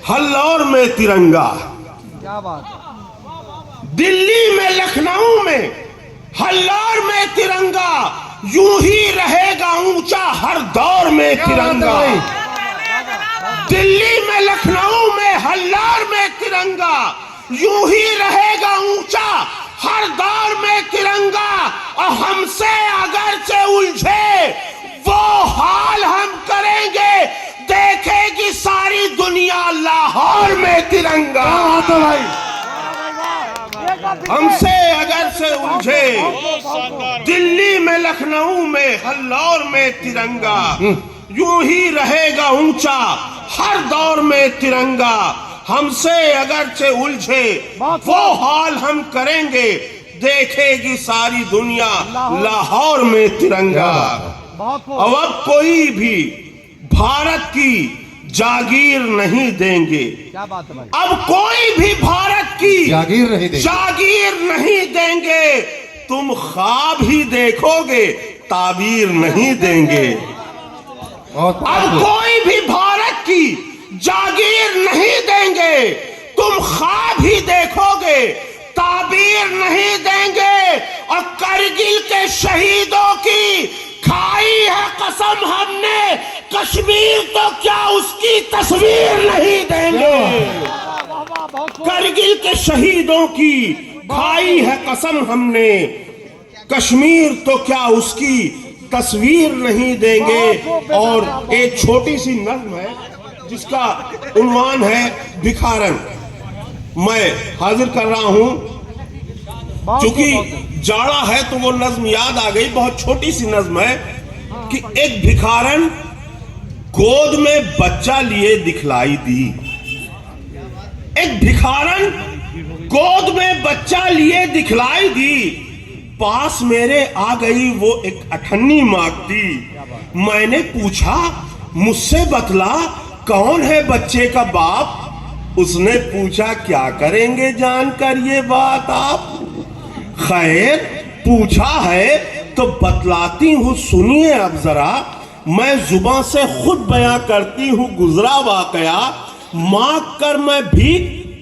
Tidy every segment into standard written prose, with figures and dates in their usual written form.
हल्लौर में तिरंगा, क्या बात है। दिल्ली में लखनऊ में हल्लौर में तिरंगा, यूं ही रहेगा ऊंचा हर दौर में तिरंगा। दिल्ली में लखनऊ में हल्लौर में तिरंगा, यूं ही रहेगा ऊंचा हर दौर में तिरंगा। और हमसे अगर से उलझे वो हाल हम करेंगे, देखेगी सारी दुनिया लाहौर में तिरंगा। हमसे अगर से उलझे दिल्ली में लखनऊ में हल्लौर में तिरंगा, यूं ही रहेगा ऊंचा हर दौर में तिरंगा। हमसे अगर से उलझे वो हाल हम करेंगे, देखेगी सारी दुनिया लाहौर में तिरंगा। अब कोई भी भारत की जागीर नहीं देंगे। क्या बात है भाई। अब कोई भी भारत की जागीर नहीं देंगे। तुम ख्वाब ही देखोगे, ताबीर नहीं देंगे। अब कोई भी भारत की जागीर नहीं देंगे। तुम ख्वाब ही देखोगे, ताबीर नहीं देंगे। और करगिल के शहीदों की खाई है कसम हमने, कश्मीर तो क्या उसकी तस्वीर नहीं देंगे। करगिल के शहीदों की खाई है कसम हमने, कश्मीर तो क्या उसकी तस्वीर नहीं देंगे। और एक छोटी सी नज्म है जिसका उन्वान है भिखारन, मैं हाजिर कर रहा हूं। क्योंकि जाड़ा है तो वो नज्म याद आ गई। बहुत छोटी सी नज्म है कि एक भिखारन गोद में बच्चा लिए दिखलाई दी। एक भिखारन गोद में बच्चा लिए दिखलाई दी, पास मेरे आ गई वो एक अठन्नी मांगती। मैंने पूछा मुझसे बतला कौन है बच्चे का बाप। उसने पूछा क्या करेंगे जानकर ये बात आप। खैर पूछा है तो बतलाती हूँ सुनिए अब जरा। मैं जुबान से खुद बयां करती हूँ गुजरा वाकया। मांग कर मैं भी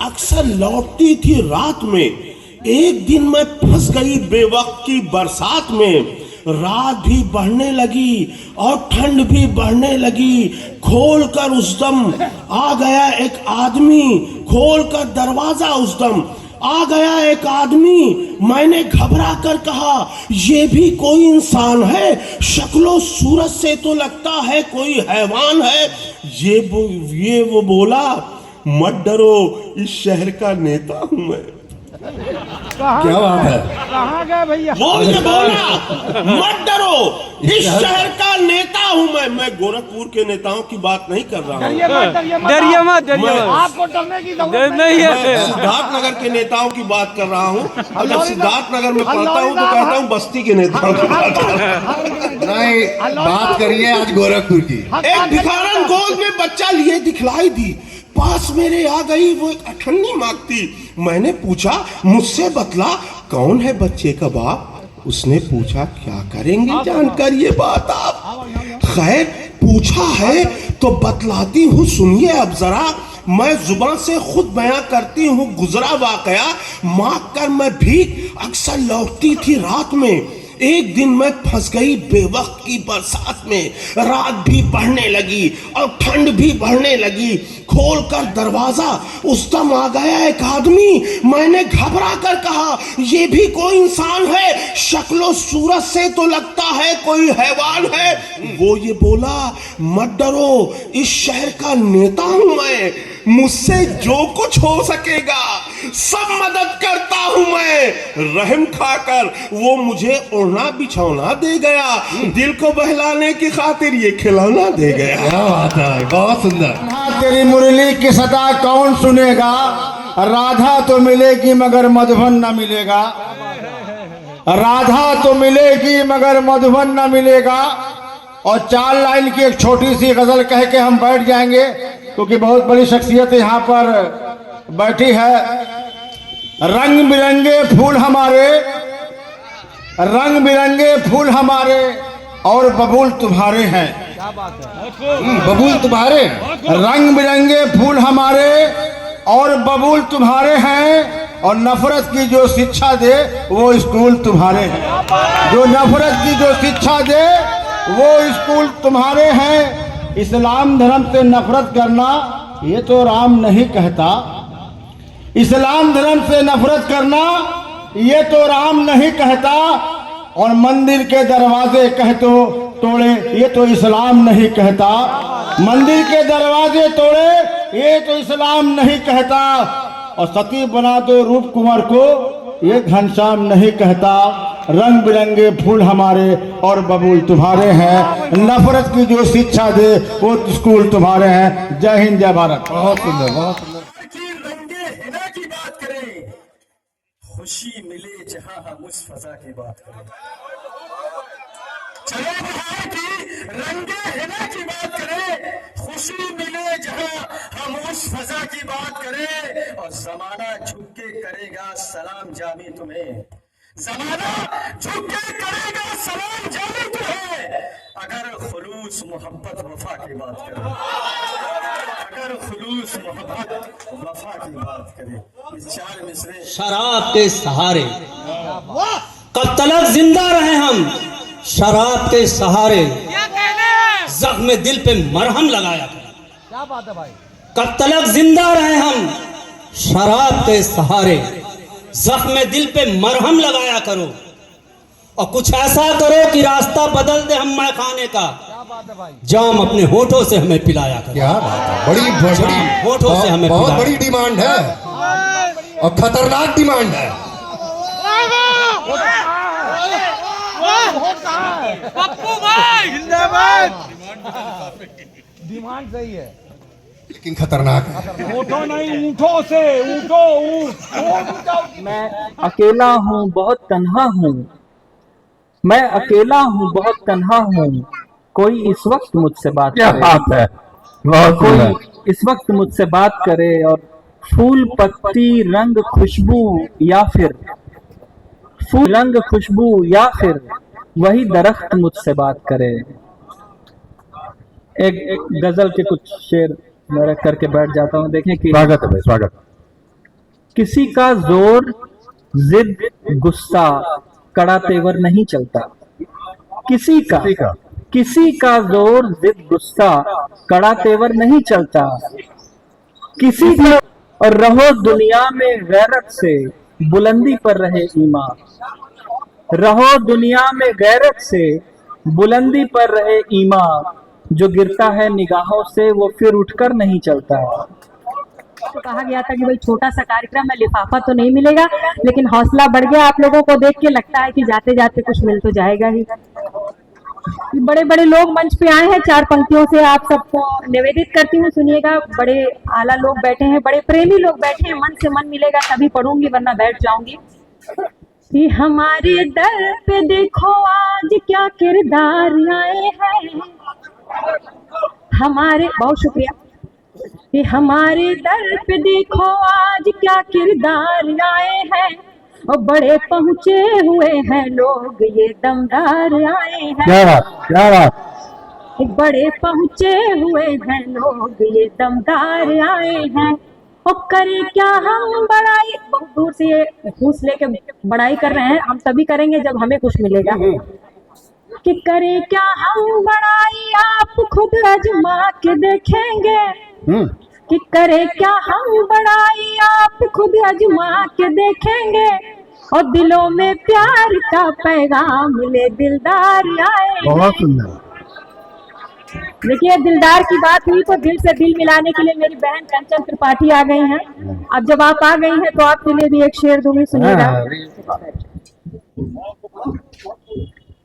अक्सर लौटती थी रात में। एक दिन मैं फंस गई बेवक्त की बरसात में। रात भी बढ़ने लगी और ठंड भी बढ़ने लगी। खोल कर उस दम आ गया एक आदमी, खोल कर दरवाजा उस दम आ गया एक आदमी। मैंने घबरा कर कहा ये भी कोई इंसान है, शक्लो सूरत से तो लगता है कोई हैवान है। ये वो बोला मत डरो इस शहर का नेता हूं मैं। क्या बात है। कहाँ गए भैया। वो ये बोला मत डरो इस शहर का नेता हूं मैं गोरखपुर के नेताओं की बात नहीं कर रहा हूं। डरिए मत आपको डरने की जरूरत नहीं है। सिद्धार्थ नगर के नेताओं की बात कर रहा हूं। और जब सिद्धार्थ नगर में पढ़ता हूं तो कहता हूं बस्ती के नेताओं की बात कर रहा हूं। नहीं, बात करिए आज गोरखपुर की। एक भिखारन गोद में बच्चा लिए दिखलाई दी, पास मेरे आ गई वो एक अठन्नी मांगती। मैंने पूछा मुझसे बतला कौन है बच्चे का बाप। उसने पूछा क्या करेंगे जानकर ये बात आप। खैर पूछा है तो बतलाती हूँ सुनिए अब जरा। मैं जुबान से खुद बयां करती हूँ गुजरा वाकया। मांग कर मैं भी अक्सर लौटती थी रात में। एक दिन मैं फंस गई बेवक्त की बरसात में। रात भी बढ़ने लगी और ठंड भी बढ़ने लगी। खोल कर दरवाजा उस दम आ गया एक आदमी। मैंने घबरा कर कहा ये भी कोई इंसान है, शक्लो सूरत से तो लगता है कोई हैवान है। वो ये बोला मत डरो इस शहर का नेता हूं मैं, मुझसे जो कुछ हो सकेगा सब मदद करता हूं मैं। रहम खाकर वो मुझे ओढ़ना बिछौना दे गया, दिल को बहलाने की खातिर ये खिलौना दे गया। क्या बात है, बहुत सुंदर। तेरी मुरली की सदा कौन सुनेगा, राधा तो मिलेगी मगर मधुबन न मिलेगा। राधा तो मिलेगी मगर मधुबन न मिलेगा। और 4 लाइन की एक छोटी सी गजल कह के हम बैठ जाएंगे, क्योंकि बहुत बड़ी शख्सियत यहाँ पर बैठी है। रंग बिरंगे फूल हमारे, रंग बिरंगे फूल हमारे और बबूल तुम्हारे हैं। क्या बात है। बबूल तुम्हारे रंग बिरंगे फूल हमारे और बबूल तुम्हारे हैं, और नफरत की जो शिक्षा दे वो स्कूल तुम्हारे हैं। जो नफरत की जो शिक्षा दे वो स्कूल तुम्हारे हैं। इस्लाम धर्म से नफरत करना ये तो राम नहीं कहता। इस्लाम धर्म से नफरत करना ये तो राम नहीं कहता। और मंदिर के दरवाजे कह तो तोड़े ये तो इस्लाम नहीं कहता। मंदिर के दरवाजे तोड़े ये तो इस्लाम नहीं कहता। और सती बना दो रूप कुंवर को ये घनश्याम नहीं कहता। रंग बिरंगे फूल हमारे और बबूल तुम्हारे हैं। नफरत की जो शिक्षा दे वो स्कूल तुम्हारे हैं। जय हिंद जय भारत। बहुत सुंदर, बहुत सुंदर। रंगे हिना की बात करें, खुशी मिले जहां हम उस फजा की बात करें। चलो बहार की रंगे हिना की बात करें, खुशी मिले जहां हम उस फजा की बात करें। और जमाना झुक के करेगा सलाम जामी तुम्हें, जमाना झुक के करेगा सलाम जामी तुम्हें। अगर खुलूस मोहब्बत वफा की बात करें, अगर खुलूस मोहब्बत वफा की बात करें। इस चार मिसरे शराब के सहारे कब तलक जिंदा रहे हम, शराब के सहारे जख्म दिल पे मरहम लगाया करो। क्या बात है भाई। कब तलक जिंदा रहे हम, शराब के सहारे जख्म दिल पे मरहम लगाया करो। और कुछ ऐसा करो कि रास्ता बदल दे हम मैं खाने का, जाम अपने होठों से हमें पिलाया करो। क्या बात है, बड़ी बड़ी होठों से हमें बहुत पिलाया। बड़ी डिमांड है और खतरनाक डिमांड है। पप्पू भाई जिंदाबाद। डिमांड सही है लेकिन खतरनाक है। ऊँटो नहीं ऊँटों से ऊँटो ऊँट। मैं अकेला हूँ बहुत तन्हा हूँ, मैं अकेला हूँ बहुत तन्हा हूँ। कोई इस वक्त मुझसे बात क्या करे, बात है, बहुत सुंदर। कोई इस वक्त मुझसे बात करे और फूल पत्ती रंग खुशबू या फिर फूल रंग खुशबू या फिर वही दरख्त मुझसे बात करे। एक गजल के कुछ शेर मैं करके बैठ जाता हूँ। देखें कि स्वागत है भाई, स्वागत। किसी का जोर जिद गुस्सा कड़ा तेवर नहीं चलता। किसी का जोर जिद गुस्सा कड़ा तेवर नहीं चलता। किसी का और रहो दुनिया में गैरत से बुलंदी पर रहे ईमान। रहो दुनिया में गैरत से बुलंदी पर रहे ईमान। जो गिरता है निगाहों से वो फिर उठकर नहीं चलता। तो कहा गया था कि भाई छोटा सा कार्यक्रम है, लिफाफा तो नहीं मिलेगा, लेकिन हौसला बढ़ गया आप लोगों को देख के। लगता है कि जाते जाते कुछ मिल तो जाएगा ही। बड़े बड़े लोग मंच पे आए हैं, चार पंक्तियों से आप सबको निवेदित करती हूँ, सुनिएगा। बड़े आला लोग बैठे हैं, बड़े प्रेमी लोग बैठे हैं। मन से मन मिलेगा तभी पढ़ूंगी, वरना बैठ जाऊंगी। कि हमारे दर पे देखो आज क्या किरदार आए हैं। हमारे बहुत शुक्रिया। कि हमारे दर पे देखो आज क्या किरदार आए हैं। और बड़े पहुंचे हुए हैं लोग ये दमदार आए हैं। क्या बात, क्या बात। बड़े पहुंचे हुए हैं लोग ये दमदार आए हैं। और करे क्या हम बड़ाई, बहुत दूर से ये घूस लेके बड़ाई कर रहे हैं। हम तभी करेंगे जब हमें कुछ मिलेगा। कि करे क्या हम बड़ाई आप खुद आजमा के देखेंगे। कि करे क्या हम बड़ाई आप खुद आजमा के देखेंगे। और दिलों में प्यार का पैगाम मिले दिलदार आए। बहुत सुंदर। देखिए, दिलदार की बात हुई तो दिल से दिल मिलाने के लिए मेरी बहन कंचन त्रिपाठी आ गई हैं। अब जब आप आ गई हैं तो आपके लिए भी एक शेर दूंगी, सुनिएगा।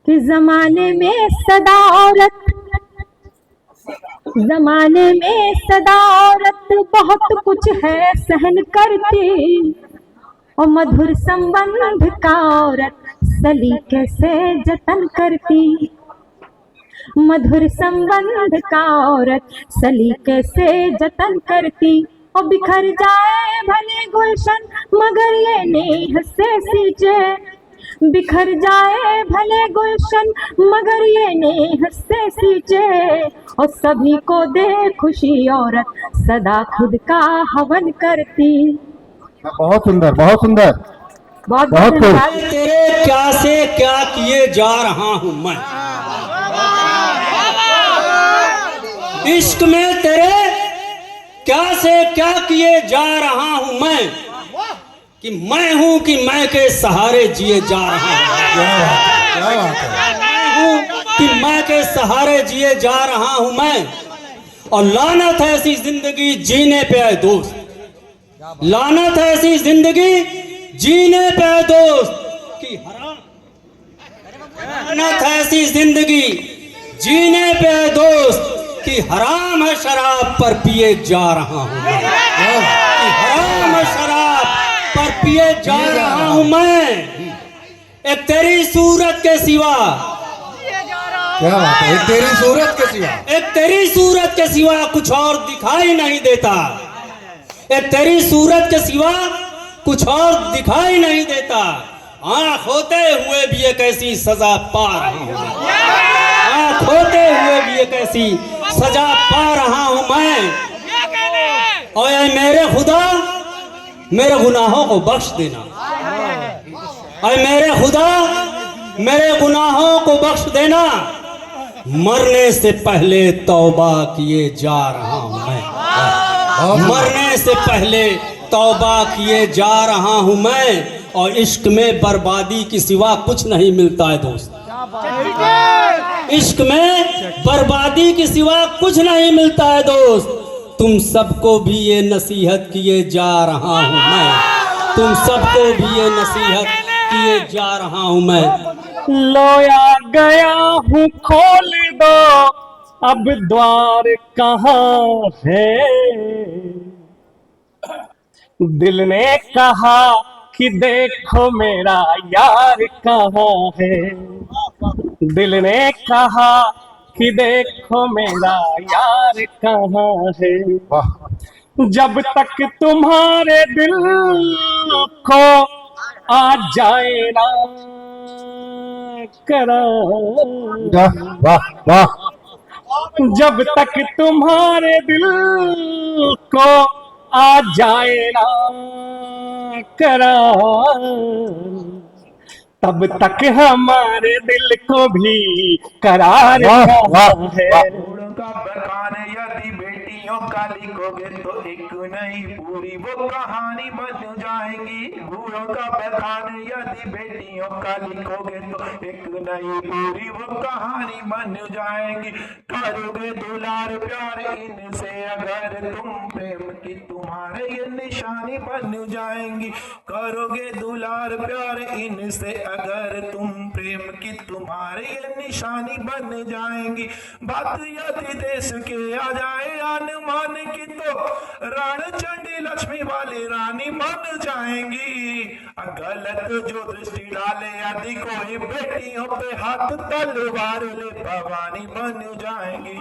कि जमाने में सदा औरत बहुत कुछ है सहन करती। और मधुर संबंध का औरत सलीके से जतन करती। मधुर संबंध का औरत सलीके से जतन करती। और बिखर जाए भले गुलशन मगर ये नेह से सींचे। बिखर जाए भले गुलशन मगर ये नेह से सींचे, और सभी को दे खुशी औरत सदा खुद का हवन करती। बहुत सुंदर, बहुत सुंदर। बहुत बहुत खूब। धन्यवाद। तेरे क्या से क्या किए जा रहा हूं मैं, इश्क में तेरे क्या से क्या किए जा रहा हूं मैं, कि मैं हूं कि मैं के सहारे जिए जा रहा हूं। क्या बात है। मैं हूं कि मैं के सहारे जिए जा रहा हूं मैं, और लानत है ऐसी जिंदगी जीने पे है दोस्त, लानत है ऐसी जिंदगी जीने पे है दोस्त कि हराम, लानत है ऐसी जिंदगी जीने पे है दोस्त कि हराम है शराब पर पिए जा रहा हूं मैं, कि हराम है शराब पर पिए जा रहा हूं मैं। एक तेरी सूरत के सिवा, क्या बात है। एक तेरी सूरत के सिवा, एक तेरी सूरत के सिवा कुछ और दिखाई नहीं देता, एक तेरी सूरत के सिवा कुछ और दिखाई नहीं देता। आंख होते हुए भी एक ऐसी सजा पा रहा हूं, आंख होते हुए भी एक ऐसी सजा पा रहा हूं मैं। और ऐ मेरे खुदा मेरे गुनाहों को बख्श देना, ऐ मेरे खुदा मेरे गुनाहों को बख्श देना, मरने से पहले तौबा किए जा रहा हूं मैं, मरने से पहले तौबा किए जा रहा हूं मैं। और इश्क में बर्बादी की सिवा कुछ नहीं मिलता है दोस्त, इश्क में बर्बादी की सिवा कुछ नहीं मिलता है दोस्त। तुम सबको भी ये नसीहत किए जा रहा हूं मैं, तुम सबको भी ये नसीहत किए जा रहा हूं मैं। लोया गया हूँ खोल दो अब द्वार कहाँ है, दिल ने कहा कि देखो मेरा यार कहाँ है, दिल ने कहा कि देखो मेरा यार कहाँ है। जब तक तुम्हारे दिल को आ जाए ना करार, वाह वाह। जब तक तुम्हारे दिल को आ जाए ना करार, तब तक हमारे दिल को भी करार कहाँ है। बूढ़ों का बखान यदि बेटियों का लिखोगे तो एक नहीं पूरी वो कहानी बन जाएंगी। बूढ़ों का बखान यदि बेटियों का लिखोगे तो एक नहीं पूरी वो कहानी बन जाएंगी। करोगे दुलार प्यार इनसे अगर तुम प्रेम की तुम्हारे ये निशानी बन जाएंगी। करोगे दुलार प्यार इनसे अगर तुम प्रेम की तुम्हारे ये निशानी बन जाएंगी। बात यदि देश के आ जाए आन मान की तो राण चंडी लक्ष्मी वाली रानी बन जाएंगी। गलत जो दृष्टि डाले यदि कोई बेटियों पे हाथ तलवार ले भवानी बन जाएंगी।